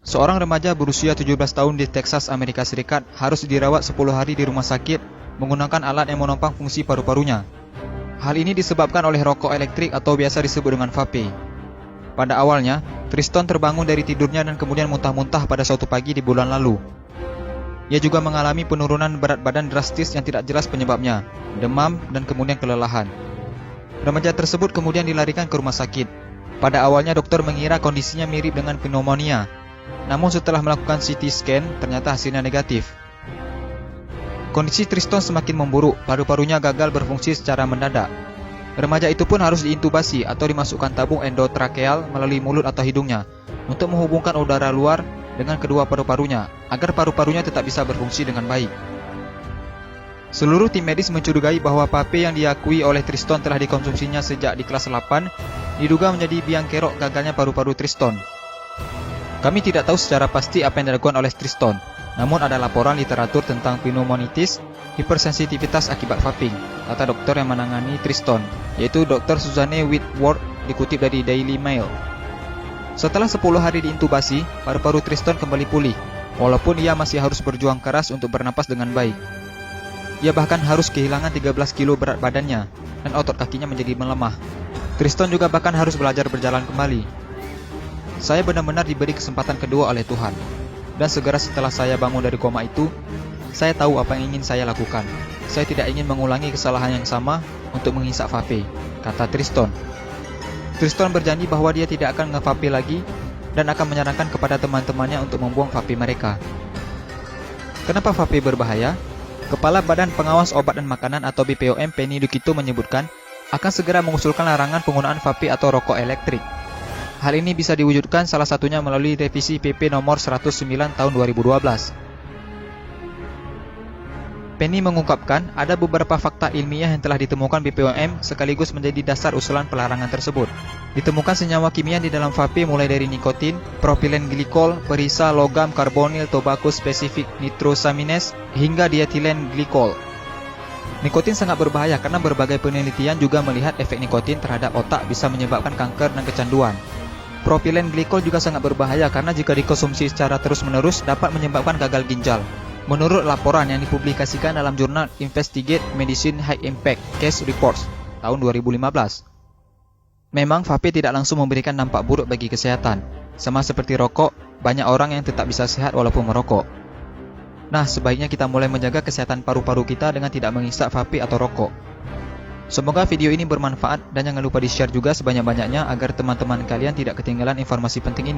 Seorang remaja berusia 17 tahun di Texas, Amerika Serikat harus dirawat 10 hari di rumah sakit menggunakan alat yang menopang fungsi paru-parunya. Hal ini disebabkan oleh rokok elektrik atau biasa disebut dengan vape. Pada awalnya, Triston terbangun dari tidurnya dan kemudian muntah-muntah pada suatu pagi di bulan lalu. Ia juga mengalami penurunan berat badan drastis yang tidak jelas penyebabnya, demam, dan kemudian kelelahan. Remaja tersebut kemudian dilarikan ke rumah sakit. Pada awalnya dokter mengira kondisinya mirip dengan pneumonia. Namun setelah melakukan CT scan, ternyata hasilnya negatif. Kondisi Triston semakin memburuk, paru-parunya gagal berfungsi secara mendadak. Remaja itu pun harus diintubasi atau dimasukkan tabung endotrakeal melalui mulut atau hidungnya untuk menghubungkan udara luar dengan kedua paru-parunya agar paru-parunya tetap bisa berfungsi dengan baik. Seluruh tim medis mencurigai bahwa vape yang diakui oleh Triston telah dikonsumsinya sejak di kelas 8 diduga menjadi biang kerok gagalnya paru-paru Triston. Kami tidak tahu secara pasti apa yang dilakukan oleh Triston, namun ada laporan literatur tentang pneumonitis, hipersensitivitas akibat vaping, kata dokter yang menangani Triston, yaitu Dr. Suzanne Whitworth, dikutip dari Daily Mail. Setelah 10 hari diintubasi, paru-paru Triston kembali pulih, walaupun ia masih harus berjuang keras untuk bernapas dengan baik. Ia bahkan harus kehilangan 13 kilo berat badannya, dan otot kakinya menjadi melemah. Triston juga bahkan harus belajar berjalan kembali. Saya benar-benar diberi kesempatan kedua oleh Tuhan. Dan segera setelah saya bangun dari koma itu, saya tahu apa yang ingin saya lakukan. Saya tidak ingin mengulangi kesalahan yang sama untuk menghisap vape, kata Triston. Triston berjanji bahwa dia tidak akan nge-vape lagi dan akan menyarankan kepada teman-temannya untuk membuang vape mereka. Kenapa vape berbahaya? Kepala Badan Pengawas Obat dan Makanan atau BPOM Penny Dukito menyebutkan akan segera mengusulkan larangan penggunaan vape atau rokok elektrik. Hal ini bisa diwujudkan salah satunya melalui revisi PP nomor 109 tahun 2012. Penny mengungkapkan ada beberapa fakta ilmiah yang telah ditemukan BPOM sekaligus menjadi dasar usulan pelarangan tersebut. Ditemukan senyawa kimia di dalam vape mulai dari nikotin, propilen glikol, perisa logam karbonil tobacco specific nitrosamines, hingga dietilen glikol. Nikotin sangat berbahaya karena berbagai penelitian juga melihat efek nikotin terhadap otak bisa menyebabkan kanker dan kecanduan. Propilen glikol juga sangat berbahaya karena jika dikonsumsi secara terus-menerus dapat menyebabkan gagal ginjal. Menurut laporan yang dipublikasikan dalam jurnal Investigate Medicine High Impact Case Reports tahun 2015. Memang vape tidak langsung memberikan dampak buruk bagi kesehatan. Sama seperti rokok, banyak orang yang tetap bisa sehat walaupun merokok. Nah, sebaiknya kita mulai menjaga kesehatan paru-paru kita dengan tidak menghisap vape atau rokok. Semoga video ini bermanfaat dan jangan lupa di-share juga sebanyak-banyaknya agar teman-teman kalian tidak ketinggalan informasi penting ini.